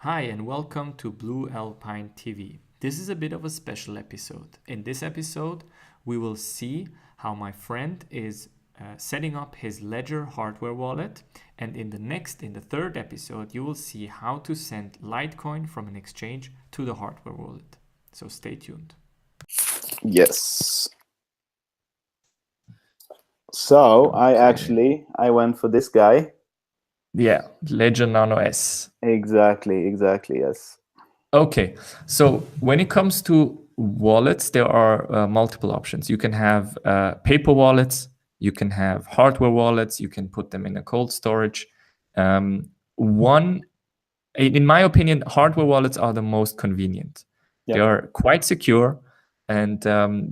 Hi, and welcome to Blue Alpine TV. This is a bit of a special episode. In this episode, we will see how my friend is setting up his Ledger hardware wallet. And in the third episode, you will see how to send Litecoin from an exchange to the hardware wallet. So stay tuned. Yes. So I went for this guy. Yeah, Ledger Nano S. Exactly, yes. Okay, so when it comes to wallets, there are multiple options. You can have paper wallets, you can have hardware wallets, you can put them in a cold storage. In my opinion, hardware wallets are the most convenient. Yep. They are quite secure and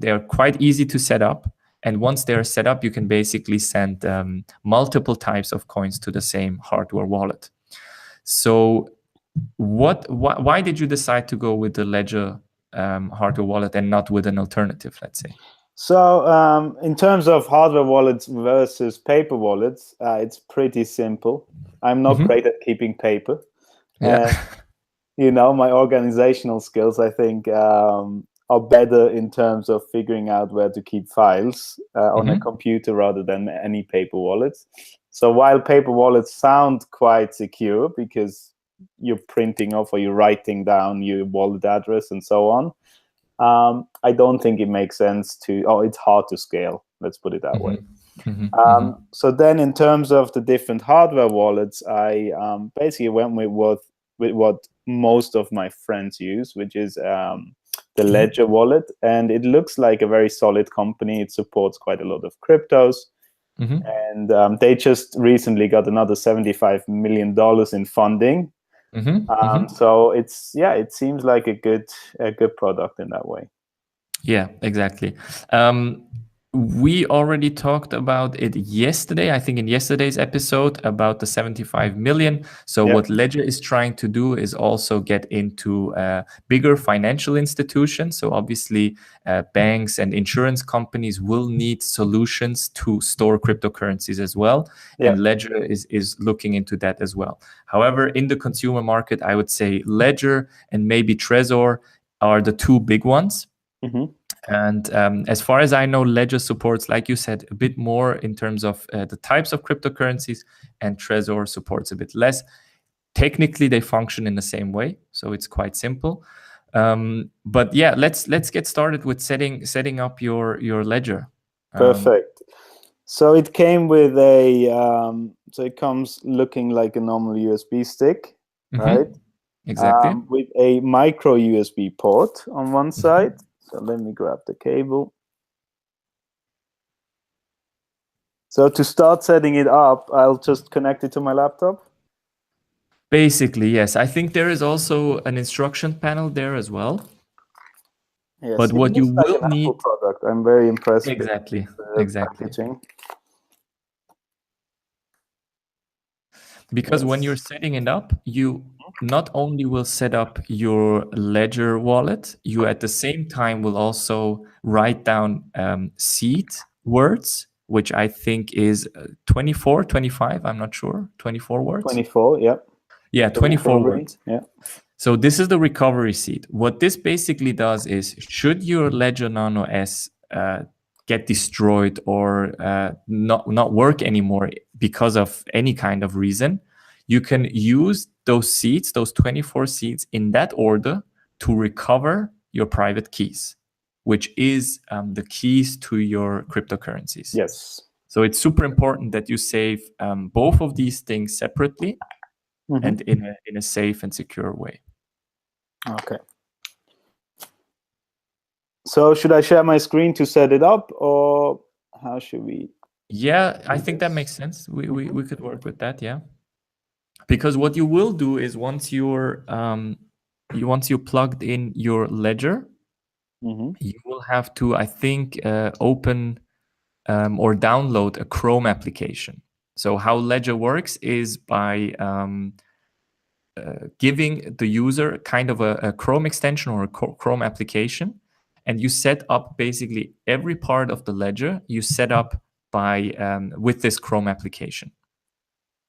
they are quite easy to set up. And once they are set up, you can basically send multiple types of coins to the same hardware wallet. So why did you decide to go with the Ledger hardware wallet and not with an alternative, let's say? So in terms of hardware wallets versus paper wallets, it's pretty simple. I'm not great at keeping paper. Yeah. My organizational skills, I think, are better in terms of figuring out where to keep files on a computer rather than any paper wallets. So while paper wallets sound quite secure because you're printing off or you're writing down your wallet address and so on, I don't think it makes sense it's hard to scale. Let's put it that way. So then in terms of the different hardware wallets, I basically went with what most of my friends use, which is the Ledger wallet. And it looks like a very solid company. It supports quite a lot of cryptos. And they just recently got another $75 million in funding. So it seems like a good product in that way. Yeah, exactly. We already talked about it yesterday, I think in yesterday's episode, about the 75 million. So what Ledger is trying to do is also get into bigger financial institutions. So obviously banks and insurance companies will need solutions to store cryptocurrencies as well. And Ledger is looking into that as well. However, in the consumer market, I would say Ledger and maybe Trezor are the two big ones. And as far as I know, Ledger supports, like you said, a bit more in terms of the types of cryptocurrencies, and Trezor supports a bit less. Technically, they function in the same way, so it's quite simple. But yeah, let's get started with setting up your Ledger. Perfect. So it came with so it comes looking like a normal USB stick, right? Exactly. With a micro USB port on one side. So let me grab the cable. So to start setting it up, I'll just connect it to my laptop. Basically, yes. I think there is also an instruction panel there as well. Yes, but what you will need, Apple product. I'm very impressed. Exactly. With packaging. Because when you're setting it up, you not only will set up your Ledger wallet, you at the same time will also write down seed words, which I think is 24, 25, I'm not sure, 24 words? 24, yeah. Yeah, 24 words. Yeah. So this is the recovery seed. What this basically does is, should your Ledger Nano S get destroyed or not work anymore because of any kind of reason, you can use those seeds, those 24 seeds in that order to recover your private keys, which is the keys to your cryptocurrencies. Yes. So it's super important that you save both of these things separately and in a safe and secure way. Okay. So should I share my screen to set it up, or how should we? Yeah, I think that makes sense. We could work with that, yeah. Because what you will do is once you plugged in your Ledger, you will have to, I think, open or download a Chrome application. So how Ledger works is by giving the user kind of a Chrome extension or a Chrome application, and you set up basically every part of the Ledger you set up by with this Chrome application.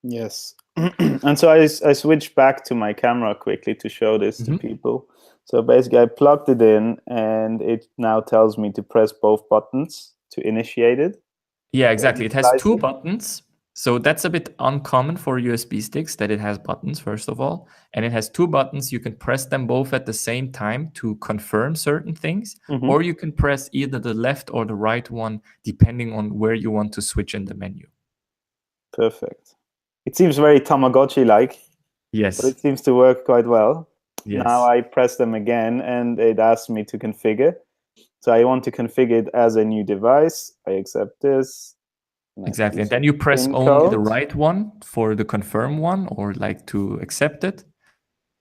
Yes. And so I switched back to my camera quickly to show this to people. So basically I plugged it in and it now tells me to press both buttons to initiate it. Yeah, exactly. It has two buttons. So that's a bit uncommon for USB sticks, that it has buttons, first of all. And it has two buttons. You can press them both at the same time to confirm certain things, or you can press either the left or the right one, depending on where you want to switch in the menu. Perfect. It seems very Tamagotchi-like. Yes. But it seems to work quite well. Yes. Now I press them again and it asks me to configure. So I want to configure it as a new device. I accept this. Exactly. And then you press only the right one for the confirm one, or like to accept it.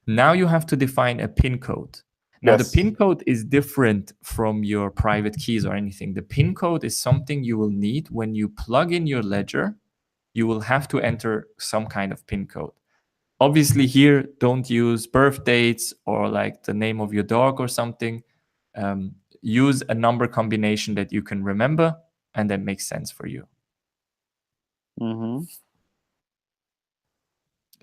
Now you have to define a PIN code. Now the PIN code is different from your private keys or anything. The PIN code is something you will need when you plug in your ledger. You will have to enter some kind of PIN code. Obviously here, don't use birth dates or like the name of your dog or something. Use a number combination that you can remember and that makes sense for you.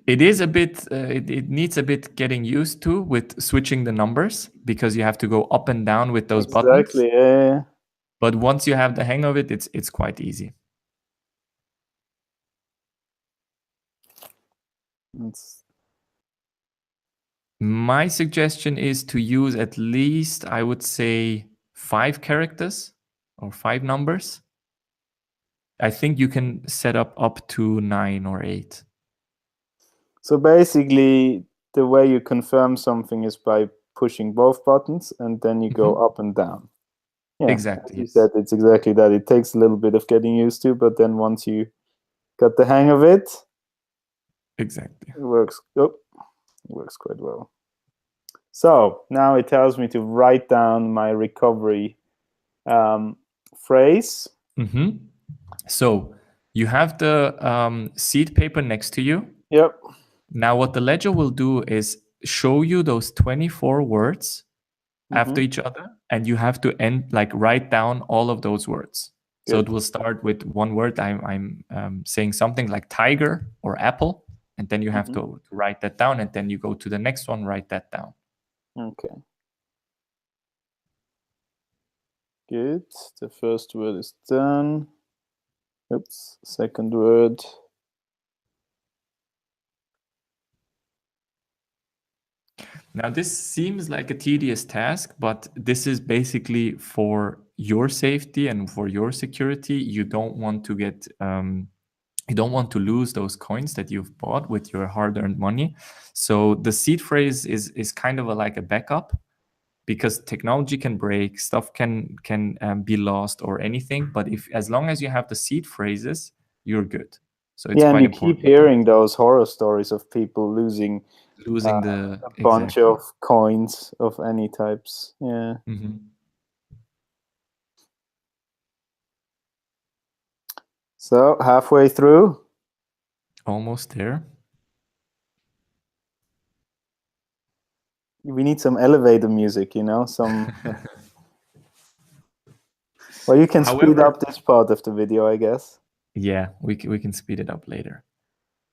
It is a bit, it needs a bit getting used to with switching the numbers, because you have to go up and down with those buttons. Exactly, yeah. But once you have the hang of it, it's quite easy. My suggestion is to use at least, I would say, 5 characters or 5 numbers. I think you can set up to 9 or 8. So basically, the way you confirm something is by pushing both buttons and then you go up and down. Yeah, exactly. As you said, it's exactly that. It takes a little bit of getting used to, but then once you got the hang of it, exactly, it works. Oh, it works quite well. So now it tells me to write down my recovery phrase. So you have the seed paper next to you. Yep. Now what the ledger will do is show you those 24 words after each other, and you have to write down all of those words. Good. So it will start with one word. I'm saying something like tiger or apple, and then you have to write that down, and then you go to the next one, write that down. Okay. Good. The first word is done. Oops. Second word. Now, this seems like a tedious task, but this is basically for your safety and for your security. You don't want to get, you don't want to lose those coins that you've bought with your hard-earned money. So the seed phrase is kind of like a backup, because technology can break, stuff can be lost or anything. But as long as you have the seed phrases, you're good. So it's quite important. Keep hearing those horror stories of people losing a bunch of coins of any types. Yeah. So halfway through. Almost there. We need some elevator music, some. Well, you can speed up this part of the video, I guess. Yeah, we can speed it up later.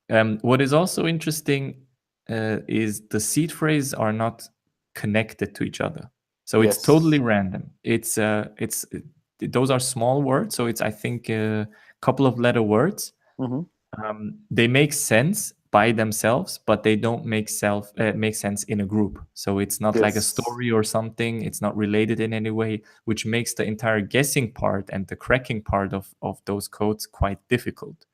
What is also interesting is the seed phrases are not connected to each other, so it's totally random. Those are small words, so it's, I think, a couple of letter words. They make sense by themselves, but they don't make sense in a group. So it's not like a story or something. It's not related in any way, which makes the entire guessing part and the cracking part of those codes quite difficult.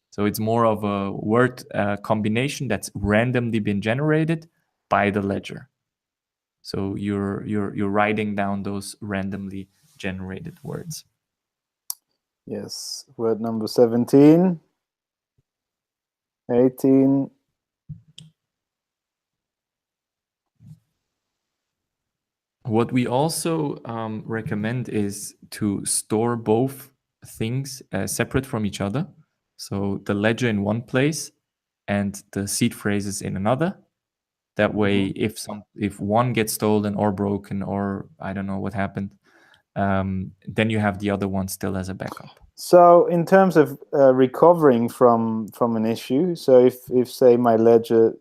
So it's more of a word combination that's randomly been generated by the ledger. So you're writing down those randomly generated words. Yes, word number 17, 18. What we also recommend is to store both things separate from each other. So the ledger in one place and the seed phrases in another. That way, if one gets stolen or broken, or I don't know what happened, then you have the other one still as a backup. So in terms of recovering from an issue, so if say my ledger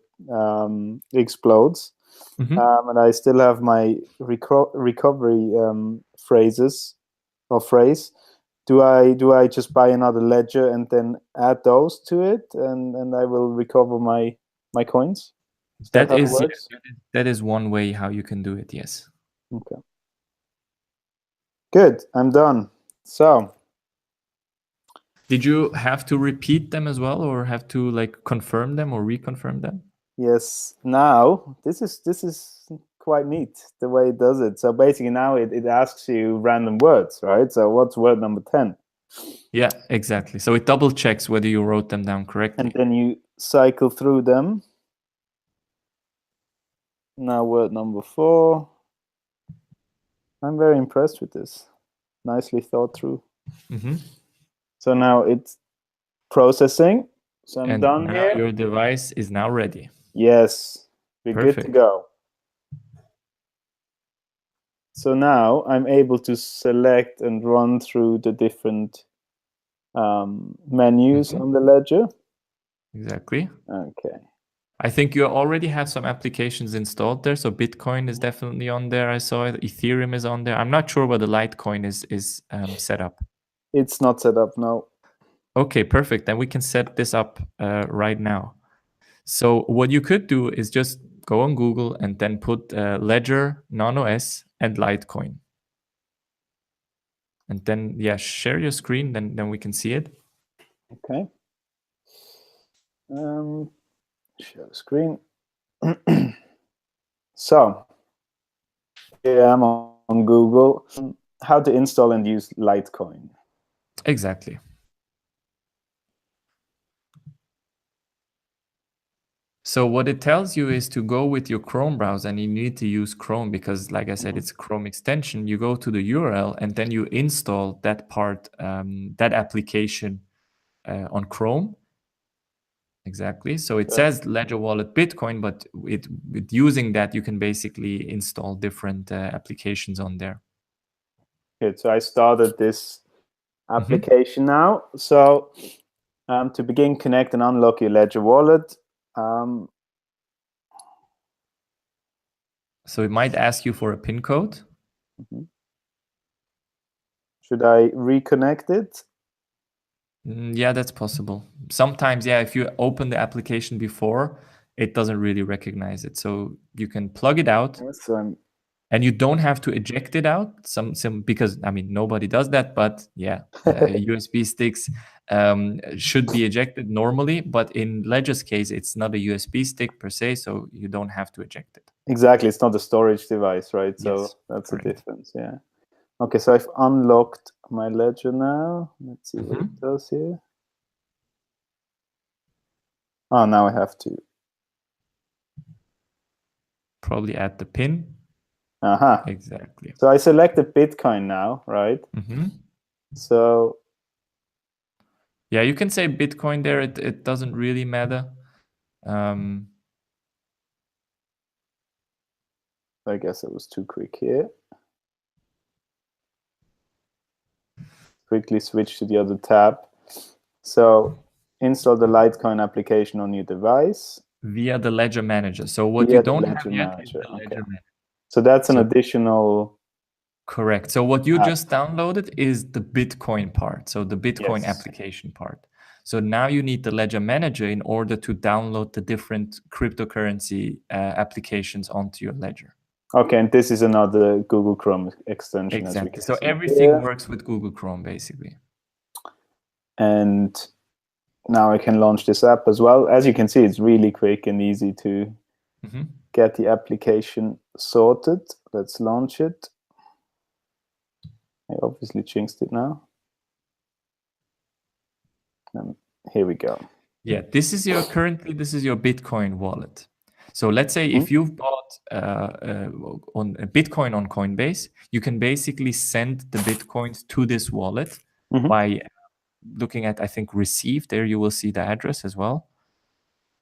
explodes, and I still have my recovery phrases or phrase, do I just buy another ledger and then add those to it, and I will recover my coins? Is that how it works? That is one way how you can do it. Yes. Okay. Good. I'm done. So. Did you have to repeat them as well, or have to like confirm them or reconfirm them? Yes. Now this is quite neat the way it does it. So basically now it asks you random words, right? So what's word number 10? Yeah, exactly. So it double checks whether you wrote them down correctly. And then you cycle through them. Now word number 4. I'm very impressed with this. Nicely thought through. So now it's processing. So I'm done here. Your device is now ready. Yes, we're good to go. So now I'm able to select and run through the different menus on the ledger. Exactly. Okay. I think you already have some applications installed there. So Bitcoin is definitely on there. I saw it. Ethereum is on there. I'm not sure whether Litecoin is set up. It's not set up, no. Okay, perfect. Then we can set this up right now. So what you could do is just go on Google and then put Ledger Nano S and Litecoin. And then, yeah, share your screen, then we can see it. Okay. Share the screen. So, here I'm on Google. How to install and use Litecoin. Exactly. So what it tells you is to go with your Chrome browser, and you need to use Chrome because, like I said, it's a Chrome extension. You go to the URL and then you install that part, that application on Chrome. Exactly. So it says Ledger Wallet Bitcoin, but with using that, you can basically install different applications on there. Good. So I started this application now. So to begin, connect and unlock your Ledger wallet. So it might ask you for a PIN code. Should I reconnect it? Yeah, that's possible. Sometimes, yeah, if you open the application before, it doesn't really recognize it. So you can plug it out. And you don't have to eject it out. Some because I mean nobody does that, but yeah, USB sticks should be ejected normally. But in Ledger's case, it's not a USB stick per se, so you don't have to eject it. Exactly, it's not a storage device, right? So yes, that's the difference. Yeah. Okay, so I've unlocked my Ledger now. Let's see what it does here. Oh, now I have to probably add the PIN. Exactly. So I selected Bitcoin now, right? So yeah, you can say Bitcoin there. It doesn't really matter. I guess it was too quick here. Quickly switch to the other tab. So install the Litecoin application on your device via the Ledger Manager. So what you don't have yet is the Ledger Manager. So that's an additional. Correct. So what you just downloaded is the Bitcoin part, so the Bitcoin application part. So now you need the Ledger Manager in order to download the different cryptocurrency applications onto your ledger. Okay, and this is another Google Chrome extension. Exactly. So everything works with Google Chrome, basically. And now I can launch this app as well. As you can see, it's really quick and easy to get the application sorted. Let's launch it. I obviously jinxed it now. And here we go. Yeah, this is your Bitcoin wallet. So let's say if you've bought on a Bitcoin on Coinbase, you can basically send the Bitcoins to this wallet by looking at, I think, receive. There you will see the address as well.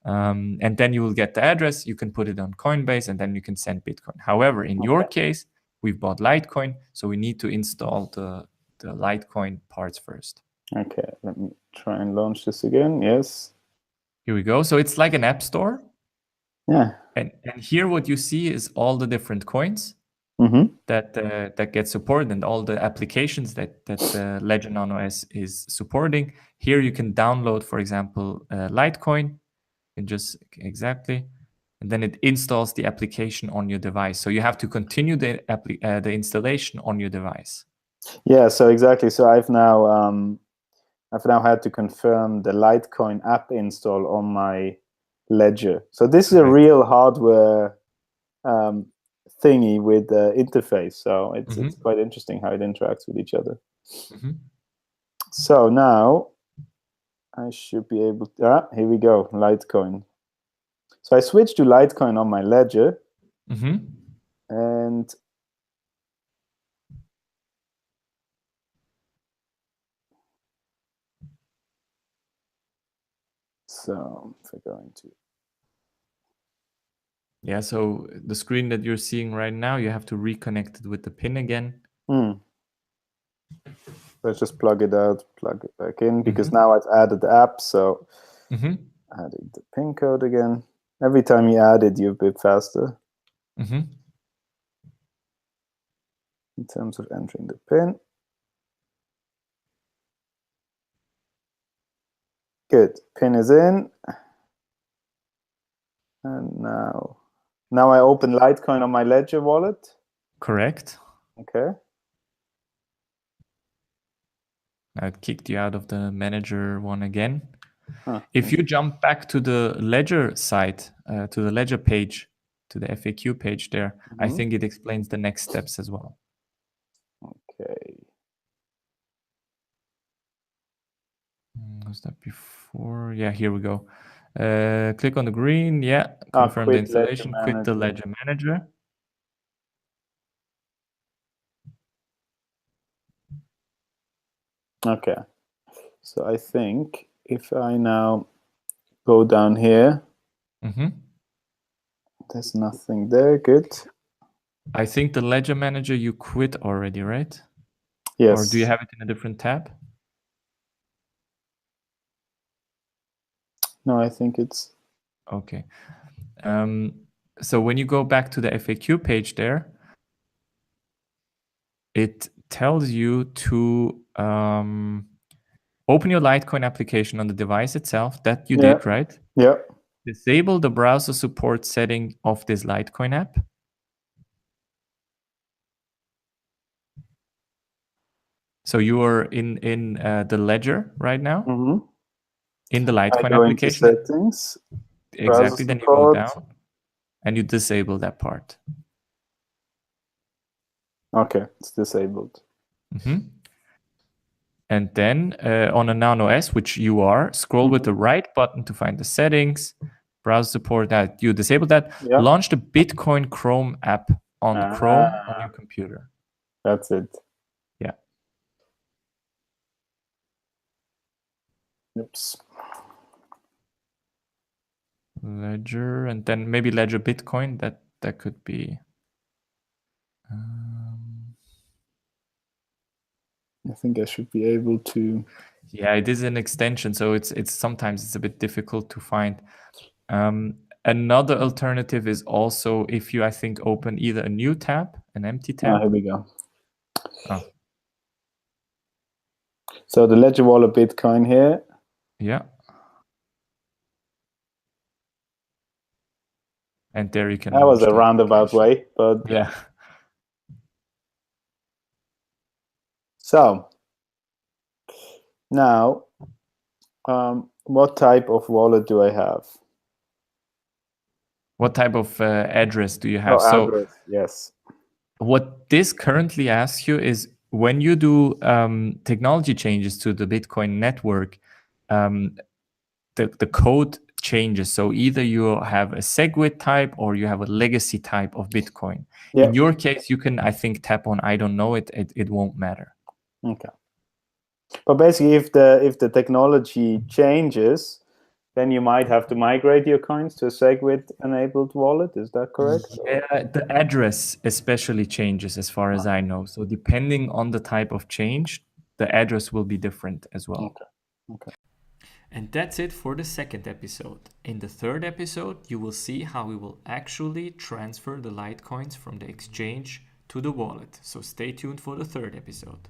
And then you will get the address. You can put it on Coinbase, and then you can send Bitcoin. However, in your case, we've bought Litecoin, so we need to install the Litecoin parts first. Okay, let me try and launch this again. Yes. Here we go. So it's like an app store. Yeah. And here what you see is all the different coins that get supported and all the applications that Ledger Nano S is supporting. Here you can download, for example, Litecoin, and just exactly, and then it installs the application on your device. So you have to continue the installation on your device. Yeah. So exactly. So I've now had to confirm the Litecoin app install on my Ledger. So this is a real hardware thingy with the interface. So it's quite interesting how it interacts with each other. So now I should be able to, here we go, Litecoin. So I switched to Litecoin on my Ledger. And so if we're going to, yeah, so the screen that you're seeing right now, you have to reconnect it with the pin again. Let's just plug it out, plug it back in, because now I've added the app. So adding the pin code again. Every time you add it, you're a bit faster in terms of entering the pin. Good. Pin is in. And now I open Litecoin on my Ledger wallet. Correct. Okay. Now it kicked you out of the manager one again. If you jump back to the Ledger site, to the Ledger page, to the FAQ page there, I think it explains the next steps as well. Okay. Was that before? Yeah, here we go. Click on the green. Yeah, confirm the installation. Quit the Ledger Manager. Okay. So I think if I now go down here, there's nothing there. Good. I think the Ledger Manager you quit already, right? Yes. Or do you have it in a different tab? No, I think it's... Okay. So when you go back to the FAQ page there, it tells you to open your Litecoin application on the device itself. That you did, right? Yeah. Disable the browser support setting of this Litecoin app. So you are in the Ledger right now, in the Litecoin application. Into settings. Exactly. Then you go down and you disable that part. Okay, it's disabled. And then on a Nano S, which you are, scroll with the right button to find the settings, browser support. That you disable that. Launch the Bitcoin Chrome app on Chrome on your computer. That's it. Yeah. Oops. Ledger, and then maybe Ledger Bitcoin. That could be. I think I should be able to. Yeah, it is an extension, so it's sometimes it's a bit difficult to find. Another alternative is also if you, I think, open either a new tab, an empty tab. Here we go. So the Ledger Wallet Bitcoin here. Yeah. And there you can. That was a roundabout way, but yeah. So now, what type of wallet do I have? What type of address do you have? Address, yes. What this currently asks you is when you do technology changes to the Bitcoin network, the code changes. So either you have a SegWit type or you have a legacy type of Bitcoin. Yeah. In your case, you can, I think, tap on I don't know, it won't matter. Okay. But basically, if the technology changes, then you might have to migrate your coins to a SegWit-enabled wallet. Is that correct? Yeah, the address especially changes as far as I know. So depending on the type of change, the address will be different as well. Okay. And that's it for the second episode. In the third episode, you will see how we will actually transfer the Litecoins from the exchange to the wallet. So stay tuned for the third episode.